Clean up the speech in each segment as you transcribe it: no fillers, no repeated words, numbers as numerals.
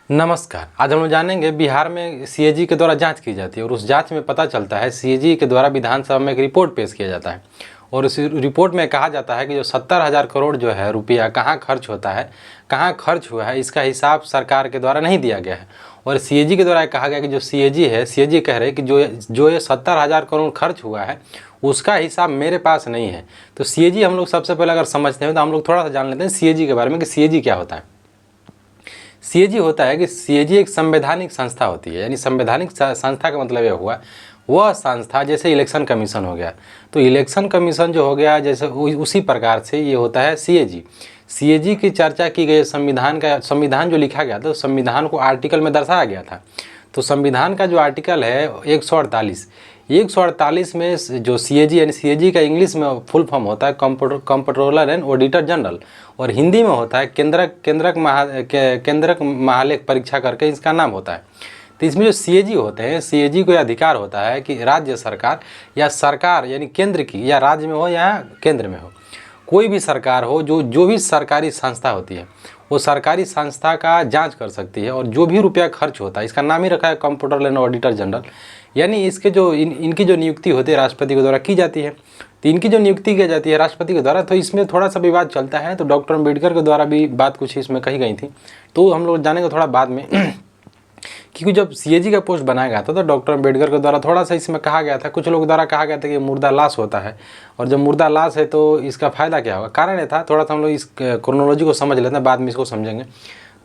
नमस्कार। आज हम लोग जानेंगे बिहार में सीएजी के द्वारा जांच की जाती है और उस जांच में पता चलता है सीएजी के द्वारा विधानसभा में एक रिपोर्ट पेश किया जाता है और उस रिपोर्ट में कहा जाता है कि जो 70,000 करोड़ जो है रुपया कहाँ खर्च होता है, कहाँ खर्च हुआ है, इसका हिसाब सरकार के द्वारा नहीं दिया गया है। और सीएजी के द्वारा कहा गया कि जो सीएजी है, सीएजी कह रहे हैं कि जो ये 70,000 करोड़ खर्च हुआ है उसका हिसाब मेरे पास नहीं है। तो सीएजी हम लोग सबसे पहले अगर समझते हैं तो हम लोग थोड़ा सा जान लेते हैं सीएजी के बारे में कि सीएजी क्या होता है। सीएजी होता है कि सीएजी एक संवैधानिक संस्था होती है, यानी संवैधानिक संस्था का मतलब यह हुआ वह संस्था जैसे इलेक्शन कमीशन हो गया, तो इलेक्शन कमीशन जो हो गया जैसे उसी प्रकार से ये होता है सीएजी। सीएजी की चर्चा की गई संविधान जो लिखा गया था, तो संविधान को आर्टिकल में दर्शाया गया था। तो संविधान का जो आर्टिकल है 148 में जो सीएजी यानी सीएजी का इंग्लिश में फुल फॉर्म होता है कंप्ट्रोलर एंड ऑडिटर जनरल, और हिंदी में होता है केंद्रक महालेख परीक्षा करके इसका नाम होता है। तो इसमें जो सीएजी होते हैं, सीएजी को यह अधिकार होता है कि राज्य सरकार या सरकार यानी केंद्र की या राज्य में हो या केंद्र में हो, कोई भी सरकार हो, जो भी सरकारी संस्था होती है वो सरकारी संस्था का जांच कर सकती है। और जो भी रुपया खर्च होता है, इसका नाम ही रखा है कंप्ट्रोलर एंड ऑडिटर जनरल, यानी इसके जो इनकी जो नियुक्ति होती है राष्ट्रपति के द्वारा की जाती है। तो इनकी जो नियुक्ति की जाती है राष्ट्रपति के द्वारा, तो इसमें थोड़ा सा विवाद चलता है। तो डॉक्टर अम्बेडकर के द्वारा भी बात कुछ इसमें कही गई थी, तो हम लोग जानेंगे थोड़ा बाद में क्योंकि जब सीएजी का पोस्ट बनाया गया था तो डॉक्टर अम्बेडकर के द्वारा थोड़ा सा इसमें कहा गया था, कुछ लोग द्वारा कहा गया था कि मुर्दा लाश होता है, और जब मुर्दा लाश है तो इसका फ़ायदा क्या होगा। कारण ये था, थोड़ा सा हम लोग इस क्रोनोलॉजी को समझ लेते हैं, बाद में इसको समझेंगे।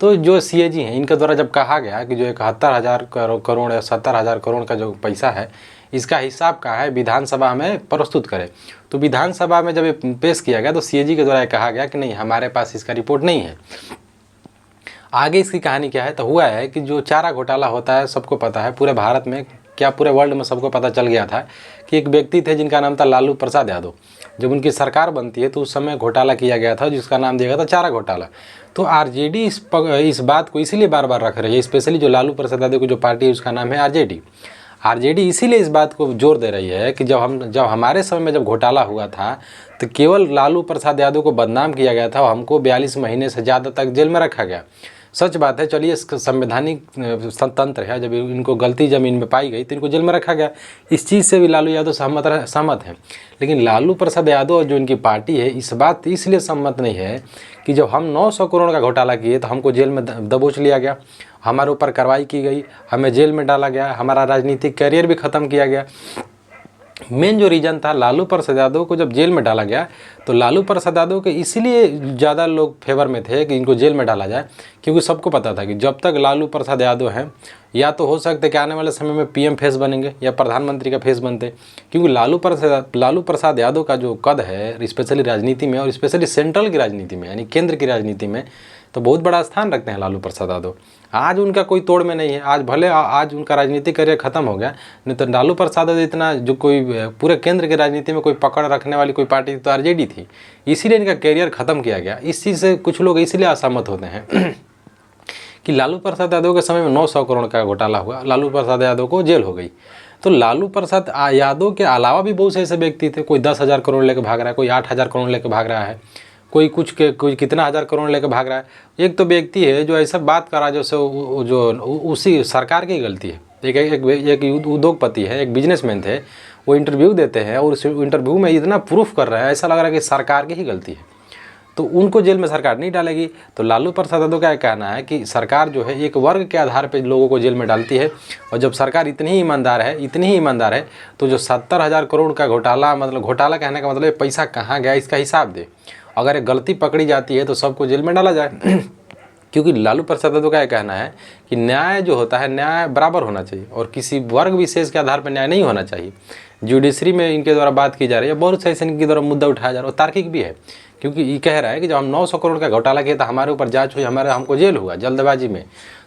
तो जो सीएजी हैं इनके द्वारा जब कहा गया कि जो 71,000 करोड़ या 70,000 करोड़ का जो पैसा है इसका हिसाब कहाँ है, विधानसभा में प्रस्तुत करें। तो विधानसभा में जब ये पेश किया गया तो सीएजी के द्वारा कहा गया कि नहीं, हमारे पास इसका रिपोर्ट नहीं है। आगे इसकी कहानी क्या है, तो हुआ है कि जो चारा घोटाला होता है सबको पता है, पूरे भारत में क्या पूरे वर्ल्ड में सबको पता चल गया था कि एक व्यक्ति थे जिनका नाम था लालू प्रसाद यादव। जब उनकी सरकार बनती है तो उस समय घोटाला किया गया था जिसका नाम दिया गया था चारा घोटाला। तो आरजेडी इस बात को इसीलिए बार बार रख रही है, स्पेशली जो लालू प्रसाद यादव की जो पार्टी है उसका नाम है आरजेडी। आरजेडी इसीलिए इस बात को जोर दे रही है कि जब हमारे समय में जब घोटाला हुआ था तो केवल लालू प्रसाद यादव को बदनाम किया गया था, हमको 42 महीने से ज़्यादा तक जेल में रखा गया। सच बात है, चलिए संवैधानिक तंत्र है, जब इनको गलती जमीन में पाई गई तो इनको जेल में रखा गया। इस चीज़ से भी लालू यादव सहमत हैं। लेकिन लालू प्रसाद यादव जो इनकी पार्टी है इस बात इसलिए सहमत नहीं है कि जब हम 900 करोड़ का घोटाला किए तो हमको जेल में दबोच लिया गया, हमारे ऊपर कार्रवाई की गई, हमें जेल में डाला गया, हमारा राजनीतिक करियर भी ख़त्म किया गया। मेन जो रीज़न था लालू प्रसाद यादव को जब जेल में डाला गया, तो लालू प्रसाद यादव के इसलिए ज़्यादा लोग फेवर में थे कि इनको जेल में डाला जाए, क्योंकि सबको पता था कि जब तक लालू प्रसाद यादव हैं या तो हो सकते कि आने वाले समय में पीएम फेस बनेंगे या प्रधानमंत्री का फेस बनते, क्योंकि लालू प्रसाद यादव का जो कद है स्पेशली राजनीति में और स्पेशली सेंट्रल की राजनीति में यानी केंद्र की राजनीति में तो बहुत बड़ा स्थान रखते हैं लालू प्रसाद यादव। आज उनका कोई तोड़ में नहीं है, आज भले आज उनका राजनीतिक करियर खत्म हो गया, नहीं तो लालू प्रसाद यादव इतना जो कोई पूरे केंद्र की राजनीति में कोई पकड़ रखने वाली कोई पार्टी तो आरजेडी थी, इसीलिए इनका करियर ख़त्म किया गया। इस चीज़ से कुछ लोग इसलिए असहमत होते हैं कि लालू प्रसाद यादव के समय में 900 करोड़ का घोटाला हुआ, लालू प्रसाद यादव को जेल हो गई। तो लालू प्रसाद यादव के अलावा भी बहुत से ऐसे व्यक्ति थे, कोई 10,000 करोड़ लेकर भाग रहा है, कोई 8,000 करोड़ लेकर भाग रहा है, कोई कोई कितना हज़ार करोड़ लेकर भाग रहा है। एक तो व्यक्ति है जो ऐसा बात कर रहा है जो उसी सरकार की गलती है। एक उद्योगपति है, एक बिजनेसमैन थे, वो इंटरव्यू देते हैं और उस इंटरव्यू में इतना प्रूफ कर रहे हैं, ऐसा लग रहा है कि सरकार की ही गलती है, तो उनको जेल में सरकार नहीं डालेगी। तो लालू प्रसाद यादव का कहना है कि सरकार जो है एक वर्ग के आधार पर लोगों को जेल में डालती है, और जब सरकार इतनी ही ईमानदार है तो जो 70,000 करोड़ का घोटाला, मतलब घोटाला कहने का मतलब पैसा कहाँ गया इसका हिसाब दे। अगर एक गलती पकड़ी जाती है तो सबको जेल में डाला जाए क्योंकि लालू प्रसाद यादव का कहना है कि न्याय जो होता है न्याय बराबर होना चाहिए और किसी वर्ग विशेष के आधार पर न्याय नहीं होना चाहिए। जुडिशरी में इनके द्वारा बात की जा रही है, बहुत से ऐसे इनके द्वारा मुद्दा उठाया जा रहा है और तार्किक भी है, क्योंकि ये कह रहा है कि जब हम 900 करोड़ का घोटाला किया तो हमारे ऊपर जांच हुई, हमको जेल हुआ जल्दबाजी में,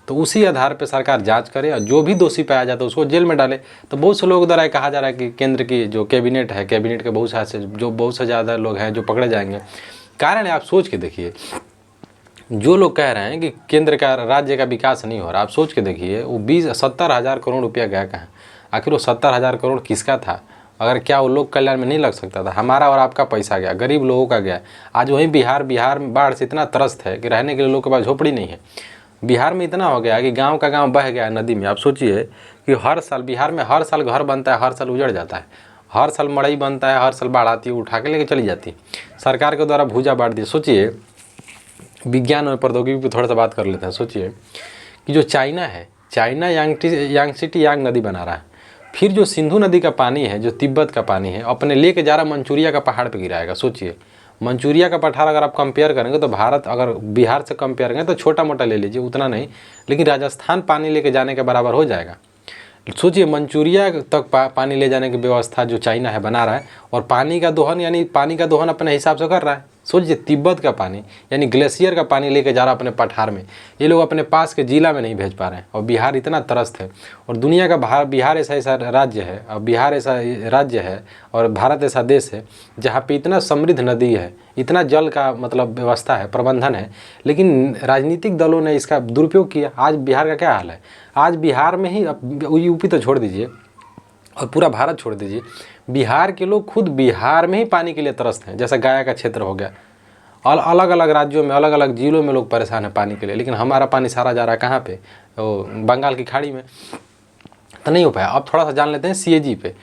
तो उसी आधार पर सरकार जांच करे और जो भी दोषी पाया जाता है उसको जेल में डाले। तो बहुत से लोगों द्वारा कहा जा रहा है कि केंद्र की जो कैबिनेट है, कैबिनेट के बहुत से ज़्यादा लोग हैं जो पकड़े जाएंगे। कारण है, आप सोच के देखिए, जो लोग कह रहे हैं कि केंद्र का राज्य का विकास नहीं हो रहा, आप सोच के देखिए वो 70,000 करोड़ रुपया गया कहाँ। आखिर वो 70,000 करोड़ किसका था? अगर क्या वो लोक कल्याण में नहीं लग सकता था? हमारा और आपका पैसा गया, गरीब लोगों का गया। आज वहीं बिहार में बाढ़ से इतना त्रस्त है कि रहने के लिए लोगों के पास झोपड़ी नहीं है। बिहार में इतना हो गया है कि गांव का गांव बह गया है नदी में। आप सोचिए कि हर साल बिहार में हर साल घर बनता है, हर साल उजड़ जाता है, हर साल मड़ई बनता है, हर साल बाढ़ आती है, उठा के लेके चली जाती है, सरकार के द्वारा भूजा बांट दी। सोचिए, विज्ञान और प्रौद्योगिकी पर थोड़ा सा बात कर लेते हैं। सोचिए कि जो चाइना है, चाइना यांगसिटी यांग नदी बना रहा है, फिर जो सिंधु नदी का पानी है, जो तिब्बत का पानी है, अपने लेके जा रहा मंचूरिया का पहाड़ पे गिराएगा। सोचिए, मंचूरिया का पठार अगर आप कंपेयर करेंगे तो भारत अगर बिहार से कंपेयर करें तो छोटा मोटा ले लीजिए, उतना नहीं, लेकिन राजस्थान पानी लेके जाने के बराबर हो जाएगा। सोचिए, मंचूरिया तक पानी ले जाने की व्यवस्था जो चाइना है बना रहा है, और पानी का दोहन यानी पानी का दोहन अपने हिसाब से कर रहा है। सोचिए, तिब्बत का पानी यानी ग्लेशियर का पानी लेके जा रहा अपने पठार में, ये लोग अपने पास के जिला में नहीं भेज पा रहे हैं, और बिहार इतना त्रस्त है। और दुनिया का बिहार ऐसा राज्य है, और बिहार ऐसा राज्य है, और भारत ऐसा देश है जहाँ पे इतना समृद्ध नदी है, इतना जल का मतलब व्यवस्था है, प्रबंधन है, लेकिन राजनीतिक दलों ने इसका दुरुपयोग किया। आज बिहार का क्या हाल है? आज बिहार में ही, यूपी तो छोड़ दीजिए और पूरा भारत छोड़ दीजिए, बिहार के लोग खुद बिहार में ही पानी के लिए तरसते हैं। जैसा गया का क्षेत्र हो गया, और अलग अलग राज्यों में, अलग अलग जिलों में लोग परेशान हैं पानी के लिए, लेकिन हमारा पानी सारा जा रहा है कहाँ पे? बंगाल की खाड़ी में, तो नहीं हो पाया। अब थोड़ा सा जान लेते हैं सीएजी पे।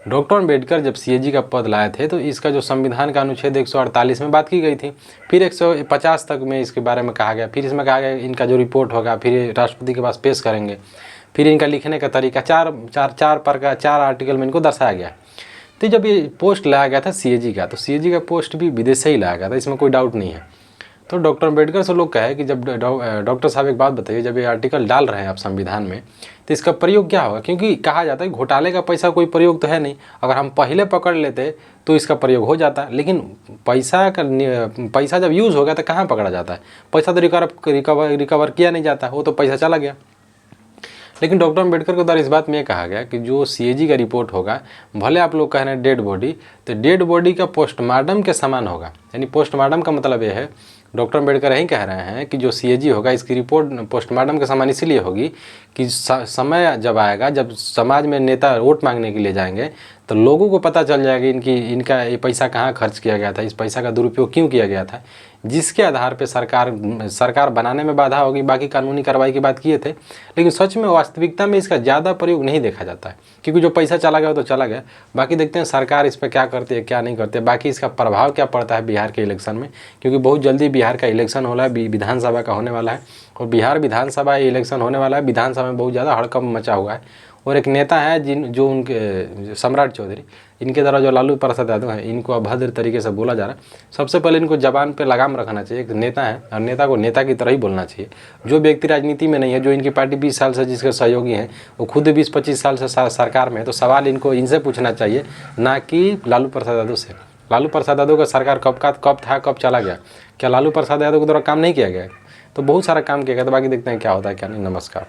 डॉक्टर अम्बेडकर जब सीएजी का पद लाए थे तो इसका जो संविधान का अनुच्छेद 148 में बात की गई थी, फिर 150 तक में इसके बारे में कहा गया, फिर इसमें कहा गया इनका जो रिपोर्ट होगा फिर राष्ट्रपति के पास पेश करेंगे, फिर इनका लिखने का तरीका चार आर्टिकल में इनको दर्शाया गया। तो जब ये पोस्ट लाया गया था सीएजी का, तो सीएजी का पोस्ट भी विदेश से ही लाया गया था, इसमें कोई डाउट नहीं है। तो डॉक्टर अम्बेडकर से लोग कहे कि जब डॉक्टर साहब एक बात बताइए, जब ये आर्टिकल डाल रहे हैं आप संविधान में, तो इसका प्रयोग क्या होगा? क्योंकि कहा जाता है घोटाले का पैसा कोई प्रयोग तो है नहीं, अगर हम पहले पकड़ लेते तो इसका प्रयोग हो जाता, लेकिन पैसा जब यूज़ हो गया तो कहाँ पकड़ा जाता है? पैसा तो रिकवर किया नहीं जाता, वो तो पैसा चला गया। लेकिन डॉक्टर अम्बेडकर के द्वारा इस बात में ये कहा गया कि जो सीएजी का रिपोर्ट होगा, भले आप लोग कह रहे हैं डेड बॉडी, तो डेड बॉडी का पोस्टमार्टम के समान होगा। यानी पोस्टमार्टम का मतलब ये है, डॉक्टर अम्बेडकर यही कह रहे हैं कि जो सीएजी होगा इसकी रिपोर्ट पोस्टमार्टम के समान इसीलिए होगी कि समय जब आएगा, जब समाज में नेता वोट मांगने के लिए जाएंगे, तो लोगों को पता चल जाएगा इनका ये पैसा कहाँ खर्च किया गया था, इस पैसा का दुरुपयोग क्यों किया गया था, जिसके आधार पे सरकार बनाने में बाधा होगी। बाकी कानूनी कार्रवाई की बात किए थे, लेकिन सच में वास्तविकता में इसका ज़्यादा प्रयोग नहीं देखा जाता है, क्योंकि जो पैसा चला गया वो तो चला गया। बाकी देखते हैं सरकार इस पर क्या करती है, क्या नहीं करती है, बाकी इसका प्रभाव क्या पड़ता है बिहार के इलेक्शन में, क्योंकि बहुत जल्दी बिहार का इलेक्शन हो रहा है, विधानसभा का होने वाला है, और बिहार विधानसभा इलेक्शन होने वाला है। विधानसभा में बहुत ज़्यादा हड़कंप मचा हुआ है, और एक नेता है जो उनके सम्राट चौधरी, इनके द्वारा जो लालू प्रसाद यादव हैं, इनको अभद्र तरीके से बोला जा रहा है। सबसे पहले इनको जबान पे लगाम रखना चाहिए। एक नेता है और नेता को नेता की तरह ही बोलना चाहिए। जो व्यक्ति राजनीति में नहीं है, जो इनकी पार्टी 20 साल से जिसके सहयोगी हैं, वो खुद 20-25 साल से सरकार में है, तो सवाल इनसे पूछना चाहिए, ना कि लालू प्रसाद यादव से। लालू प्रसाद यादव का सरकार कब था, कब चला गया? क्या लालू प्रसाद यादव के द्वारा काम नहीं किया गया? तो बहुत सारा काम किया गया। तो बाकी देखते हैं क्या होता है क्या नहीं। नमस्कार।